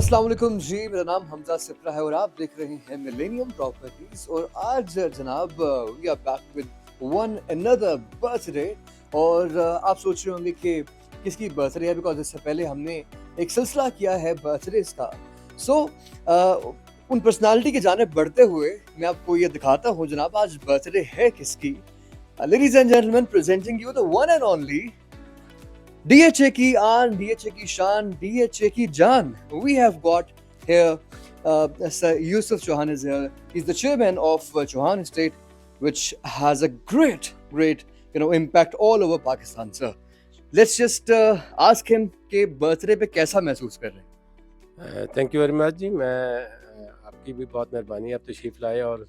अस्सलाम वालेकुम जी, मेरा नाम हमजा सिप्रा है और आप देख रहे हैं मिलेनियम प्रॉपर्टीज। और आज जनाब we are back with one another birthday. और आप सोच रहे होंगे कि किसकी बर्थडे है, बिकॉज इससे पहले हमने एक सिलसिला किया है बर्थडेज का। सो उन पर्सनालिटी की जाने बढ़ते हुए मैं आपको ये दिखाता हूँ जनाब आज बर्थडे है किसकी। Ladies and gentleman, presenting you the one and only DHA की आन, DHA की शान, DHA की जान. We have got here Sir Yusuf Chauhan is here. He's the chairman of Chauhan Estate, which has a great impact all over Pakistan, sir. Let's just ask him कि birthday पे कैसा महसूस कर रहे हैं। थैंक यू वेरी मच जी। मैं आपकी भी बहुत मेहरबानी, आप तशरीफ़ लाए। और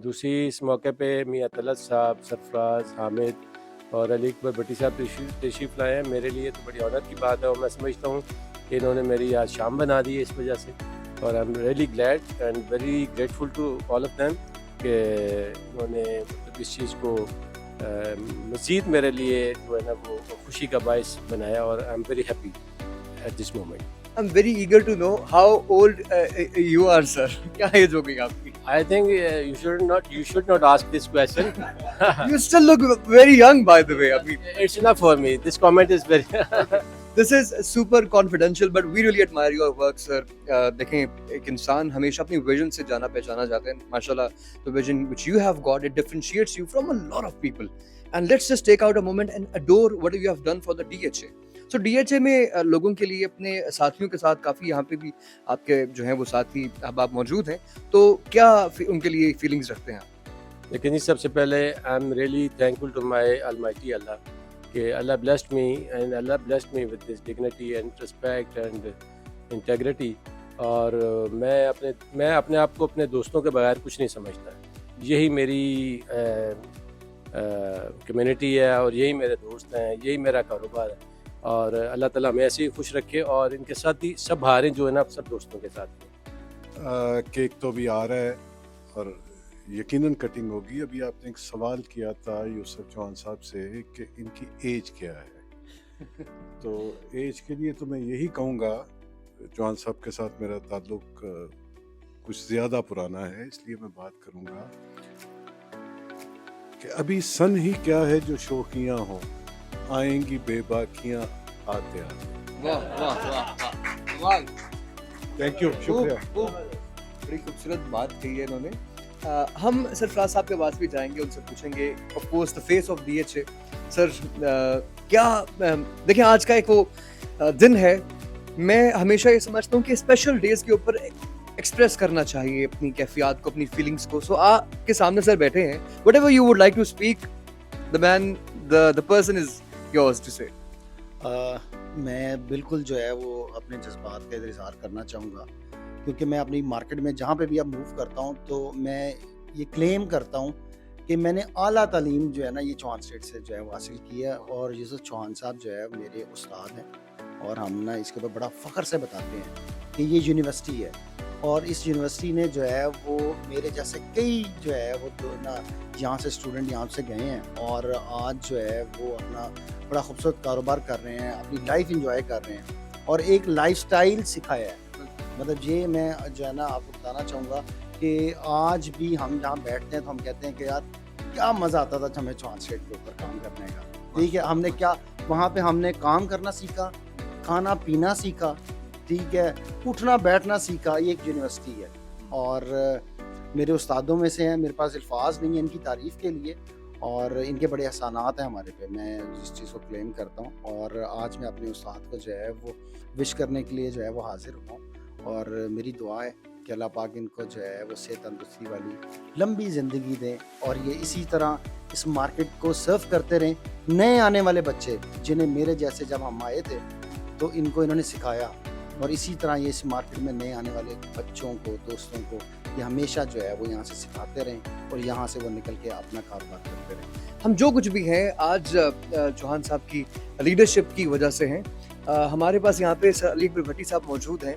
दूसरी इस मौके पे मियाँ तलत साहब, सरफराज, हामिद और अली अकबर भट्टी साहब तशरीफ़ लाए हैं। मेरे लिए तो बड़ी ऑनर की बात है और मैं समझता हूँ कि इन्होंने मेरी आज शाम बना दी है इस वजह से। और I am really glad and very grateful to all of them कि इन्होंने मतलब इस चीज़ को मज़ीद मेरे लिए जो है ना वो खुशी का बायस बनाया। और I am very happy at this moment. I'm very eager to know how old you are, sir. क्या एज हो गई आपकी? I think you should not ask this question. You still look very young, by the way. Abhi. It's enough for me. This comment is very. This is super confidential, but we really admire your work, sir. देखें, एक इंसान हमेशा अपनी vision से जाना पहचाना जाता है। माशाल्लाह, the vision which you have got, it differentiates you from a lot of people. And let's just take out a moment and adore what you have done for the DHA. So DHA में लोगों के लिए अपने साथियों के साथ काफ़ी यहाँ पे भी आपके जो हैं वो साथी अहबाब मौजूद हैं, तो क्या उनके लिए फीलिंग्स रखते हैं आप? लेकिन जी सबसे पहले I am really thankful to my almighty Allah कि Allah blessed me with this dignity and respect and integrity. और मैं अपने आप को अपने दोस्तों के बगैर कुछ नहीं समझता। यही मेरी कम्युनिटी है और यही मेरे दोस्त हैं, यही मेरा कारोबार है। और अल्लाह ताला हमें ऐसे ही खुश रखे और इनके साथ ही सब हारें जो है ना सब दोस्तों के साथ। केक तो अभी आ रहा है और यकीनन कटिंग होगी। अभी आपने एक सवाल किया था यूसुफ चौहान साहब से कि इनकी एज क्या है। तो एज के लिए तो मैं यही कहूँगा, चौहान साहब के साथ मेरा ताल्लुक कुछ ज़्यादा पुराना है, इसलिए मैं बात करूँगा कि अभी सन ही क्या है जो शौकियाँ हों, आएंगी बेबाकियां आते आते। वाह वाह वाह वाह, थैंक यू, शुक्रिया। बड़ी खूबसूरत बात कही है इन्होंने। हम सरफराज साहब के पास भी जाएंगे, उनसे पूछेंगे of course the face of DHA। Sir क्या देखिए आज का एक वो दिन है, मैं हमेशा ये समझता हूँ कि स्पेशल डेज के ऊपर एक्सप्रेस करना चाहिए अपनी कैफियत को, अपनी फीलिंग्स को। सो आपके सामने सर बैठे हैं, whatever you would like to speak, the person is yours to say. मैं बिल्कुल जो है वो अपने जज्बात का इज़हार करना चाहूँगा, क्योंकि मैं अपनी मार्केट में जहाँ पे भी अब मूव करता हूँ तो मैं ये क्लेम करता हूँ कि मैंने आला तालीम जो है ना ये चौहान स्टेट से जो है वो हासिल की है। और यूसुफ चौहान साहब जो है मेरे उस्ताद हैं और हम ना इसके ऊपर बड़ा फ़ख्र से बताते हैं कि ये यूनिवर्सिटी है और इस यूनिवर्सिटी ने जो है वो मेरे जैसे कई जो है वो ना यहाँ से स्टूडेंट यहाँ से गए हैं और आज जो है वो अपना बड़ा खूबसूरत कारोबार कर रहे हैं, अपनी लाइफ इंजॉय कर रहे हैं और एक लाइफस्टाइल सिखाया है। मतलब ये मैं जो है ना आपको बताना चाहूँगा कि आज भी हम जहाँ बैठते हैं तो हम कहते हैं कि यार क्या मज़ा आता था हमें चौहान स्टेट के ऊपर काम करने का। ठीक है, हमने क्या वहाँ पे हमने काम करना सीखा, खाना पीना सीखा, ठीक है, उठना बैठना सीखा। ये एक यूनिवर्सिटी है और मेरे उस्तादों में से हैं, मेरे पास अल्फाज नहीं है इनकी तारीफ़ के लिए और इनके बड़े एहसानात हैं हमारे पे, मैं इस चीज़ को क्लेम करता हूँ। और आज मैं अपने उस्ताद को जो है वो विश करने के लिए जो है वो हाजिर हुआ और मेरी दुआ है कि अल्लाह पाक इनको जो है वो सेहत तंदुरुस्ती वाली लंबी ज़िंदगी दें और ये इसी तरह इस मार्केट को सर्व करते रहें। नए आने वाले बच्चे जिन्हें मेरे जैसे जब हम आए थे तो इनको इन्होंने सिखाया और इसी तरह ये इस मार्केट में नए आने वाले बच्चों को, दोस्तों को ये हमेशा जो है वो यहाँ से सिखाते रहें और यहाँ से वो निकल के अपना कारोबार करते रहें। हम जो कुछ भी हैं आज चौहान साहब की लीडरशिप की वजह से हैं। हमारे पास यहाँ पे सर अली अकबर भट्टी साहब मौजूद हैं।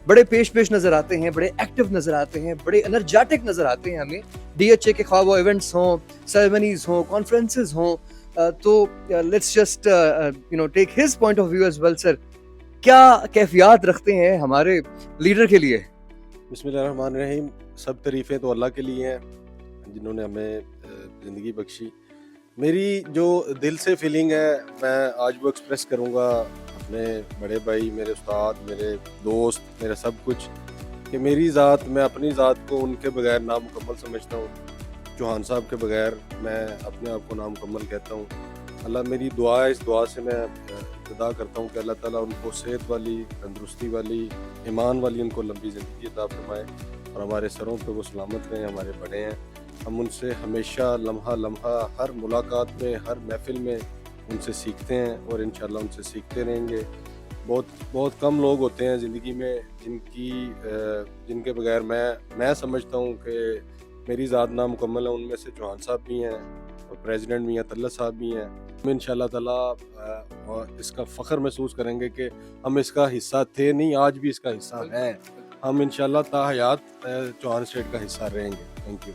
बड़े पेश नज़र आते हैं, बड़े एक्टिव नज़र आते हैं, बड़े एनर्जेटिक नज़र आते हैं हमें। DHA के ख्वाब वो इवेंट्स हों, सेरेमनीज हों, कॉन्फ्रेंसेज हों, तो let's just take his point of view as well. Sir क्या कैफियत रखते हैं हमारे लीडर के लिए? बिस्मिल्लाहिर्रहमानिर्रहीम। सब तारीफ़ें तो अल्लाह के लिए हैं जिन्होंने हमें ज़िंदगी बख्शी। मेरी जो दिल से फीलिंग है मैं आज वो एक्सप्रेस करूँगा अपने बड़े भाई, मेरे उस्ताद, मेरे दोस्त, मेरा सब कुछ, कि मेरी ज़ात, मैं अपनी ज़ात को उनके बगैर नामुकम्मल समझता हूँ। चौहान साहब के बगैर मैं अपने आप को नामुकम्मल कहता हूँ। अल्लाह मेरी दुआ है, इस दुआ से मैं इब्तिदा करता हूँ कि अल्लाह ताला उनको सेहत वाली, तंदुरुस्ती वाली, ईमान वाली उनको लंबी ज़िंदगी अता फरमाए और हमारे सरों पे वो सलामत रहें। हमारे बड़े हैं, हम उनसे हमेशा लम्हा लम्हा हर मुलाकात में, हर महफ़िल में उनसे सीखते हैं और इंशाल्लाह उनसे सीखते रहेंगे। बहुत कम लोग होते हैं ज़िंदगी में जिनके बगैर मैं समझता हूँ कि मेरी ज़ात नामुकम्मल है। उनमें से चौहान साहब भी हैं और प्रेसिडेंट मियां तल्ला साहब भी हैं। हम इंशाल्लाह ताला इसका फ़ख्र महसूस करेंगे कि हम इसका हिस्सा थे, नहीं आज भी इसका हिस्सा हैं। हम इंशाल्लाह ताहयात चौहान स्टेट का हिस्सा रहेंगे। Thank you.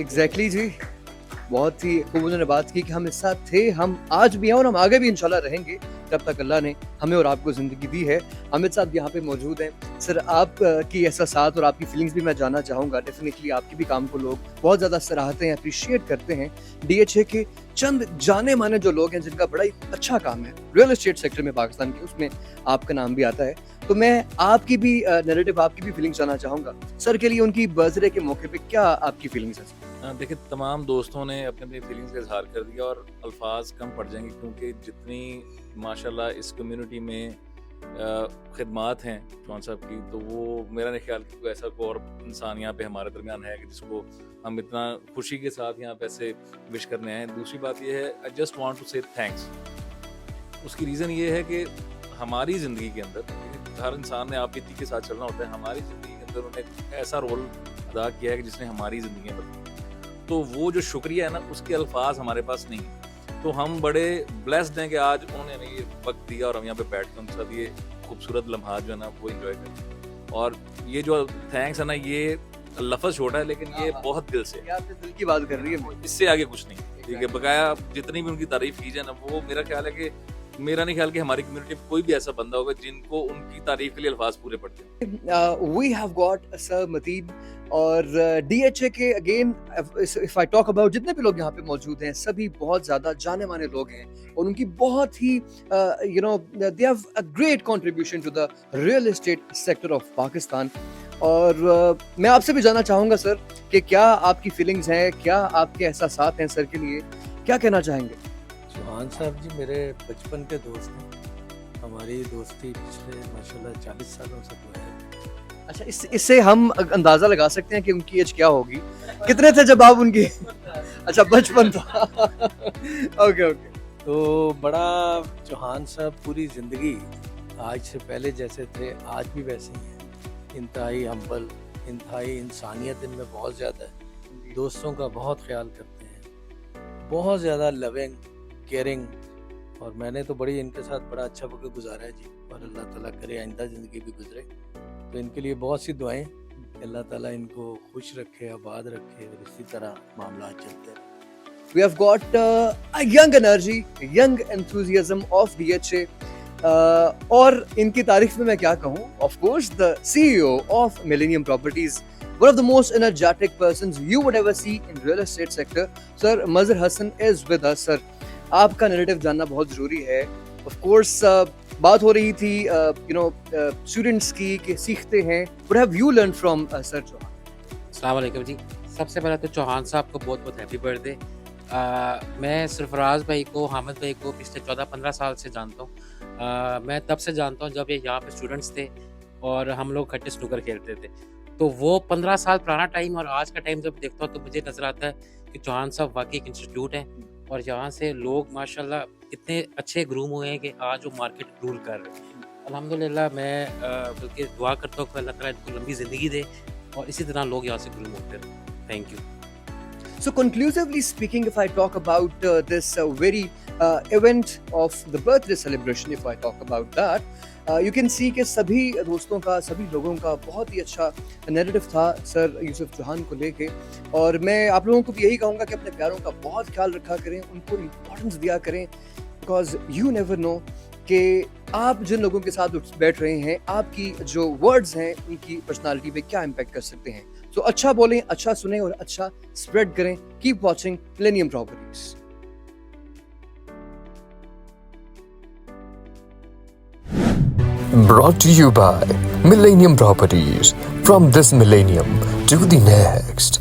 एग्जैक्टली जी, बहुत ही खूब उन्होंने बात की कि हम इस साथ थे, हम आज भी हैं और हम आगे भी इंशाल्लाह रहेंगे जब तक अल्लाह ने हमें और आपको ज़िंदगी दी है। अमित साहब यहाँ पे मौजूद हैं। सर, आप की एहसासात और आपकी फीलिंग्स भी मैं जानना चाहूँगा। डेफिनेटली आपके भी काम को लोग बहुत ज़्यादा सराहते हैं, अप्रिशिएट करते हैं। DHA के चंद जाने माने जो लोग हैं जिनका बड़ा ही अच्छा काम है रियल एस्टेट सेक्टर में पाकिस्तान के, उसमें आपका नाम भी आता है। तो मैं आपकी भी नैरेटिव, आपकी भी फीलिंग्स जानना चाहूँगा। सर के लिए उनकी बर्थडे के मौके पे क्या आपकी फीलिंग्स है? देखिए, तमाम दोस्तों ने अपने अपनी फीलिंग्स का इजहार कर दिया और अल्फाज कम पड़ जाएंगे क्योंकि जितनी माशाल्लाह इस कम्युनिटी में खिदमात हैं चौहान साहब की, तो वो मेरा नहीं ख्याल कि कोई ऐसा कोई और इंसान यहाँ पे हमारे दरमियान है कि जिसको हम इतना खुशी के साथ यहाँ पे ऐसे विश करने आए। दूसरी बात ये है, आई जस्ट वांट टू से थैंक्स। उसकी रीज़न ये है कि हमारी ज़िंदगी के अंदर हर इंसान ने आप बीती के साथ चलना होता है। हमारी ज़िंदगी के अंदर उन्होंने ऐसा रोल अदा किया है कि जिसने हमारी ज़िंदगी बदली। तो वो जो शुक्रिया है ना, उसके अल्फाज हमारे पास नहीं है। तो हम बड़े ब्लेस्ड हैं कि आज उन्होंने हमें ये वक्त दिया और हम यहाँ पे बैठ के उनके साथ ये खूबसूरत लम्हात जो है ना वो इंजॉय करें। और ये जो थैंक्स है ना, ये लफ्ज़ छोटा है लेकिन ये बहुत दिल से, क्या आपने दिल की बात कर रही है? इससे आगे कुछ नहीं। ठीक है, बकाया जितनी भी उनकी तारीफ की जाए ना, वो मेरा ख्याल है कि मेरा नहीं ख्याल कि हमारी कम्युनिटी में कोई भी ऐसा बंदा होगा जिनको उनकी तारीफ के लिए अल्फाज पूरे पड़ते हैं। We have got Sir Mateen और DHA के again, if I talk about जितने भी लोग यहाँ पे मौजूद हैं, सभी बहुत ज़्यादा जाने माने लोग हैं और उनकी बहुत ही they have a great contribution to the real estate sector of Pakistan. और मैं आपसे भी जानना चाहूँगा सर कि क्या आपकी फीलिंग्स हैं, क्या आपके एहसासात हैं सर के लिए, क्या कहना चाहेंगे? चौहान साहब जी मेरे बचपन के दोस्त हैं। हमारी दोस्ती पिछले माशाल्लाह 40 सालों से है। अच्छा, इससे हम अंदाजा लगा सकते हैं कि उनकी एज क्या होगी। कितने थे जब आप उनकी? अच्छा, बचपन था। ओके। तो बड़ा चौहान साहब पूरी ज़िंदगी आज से पहले जैसे थे आज भी वैसे ही हैं। इंतहाई हम्बल, इंतहाई इंसानियत इनमें बहुत ज़्यादा है। दोस्तों का बहुत ख्याल करते हैं, बहुत ज़्यादा लविंग, केयरिंग। और मैंने तो बड़ी इनके साथ बड़ा अच्छा वक्त गुजारा है जी, और अल्लाह ताला करे आइंदा ज़िंदगी भी गुजरे। तो इनके लिए बहुत सी दुआएं, अल्लाह ताला इनको खुश रखे, आबाद रखे और इसी तरह मामला चलते रहे। We have got a young energy, young enthusiasm of DHA. और इनकी तारीफ में मैं क्या कहूँ? Of course, the CEO of Millennium Properties, one of the most energetic persons you would ever see in real estate sector. Sir, Mazhar Hassan is with us. Sir, आपका narrative जानना बहुत ज़रूरी है। Of course, बात हो रही थी students की कि सीखते हैं। What have you learned from Sir Chauhan? अस्सलाम वालेकुम जी। सबसे पहले तो चौहान साहब को बहुत बहुत हैप्पी बर्थडे। मैं सरफराज भाई को, हामिद भाई को पिछले 14-15 साल से जानता हूँ। मैं तब से जानता हूँ जब ये यहाँ पे स्टूडेंट्स थे और हम लोग इकट्ठे स्नूकर खेलते थे। तो वो 15 साल पुराना टाइम और आज का टाइम जब देखता हूँ तो मुझे नज़र आता है कि चौहान साहब वाकई एक इंस्टीट्यूट है और यहाँ से लोग माशाल्लाह इतने अच्छे ग्रूम हुए हैं कि आज वो मार्केट रूल कर रहे हैं। अल्हम्दुलिल्लाह, मैं बल्कि दुआ करता हूँ कि अल्लाह ताला इनको लंबी ज़िंदगी दे और इसी तरह लोग यहाँ से ग्रूम होते रहें। Thank you. So conclusively speaking, if I talk about this very event of the birthday celebration, if I talk about that, you can see कि सभी दोस्तों का, सभी लोगों का बहुत ही अच्छा नैरेटिव था सर यूसुफ चौहान को लेके। और मैं आप लोगों को भी यही कहूँगा कि अपने प्यारों का बहुत ख्याल रखा करें, उनको इम्पोर्टेंस दिया करें। बिकॉज यू नेवर नो कि आप जिन लोगों के साथ बैठ रहे हैं, आपकी जो वर्ड्स हैं उनकी पर्सनालिटी पे क्या इम्पैक्ट कर सकते हैं. तो अच्छा बोलें, अच्छा सुने और अच्छा स्प्रेड करें. Keep watching millennium properties. Brought to you by Millennium Properties. From this millennium to the next.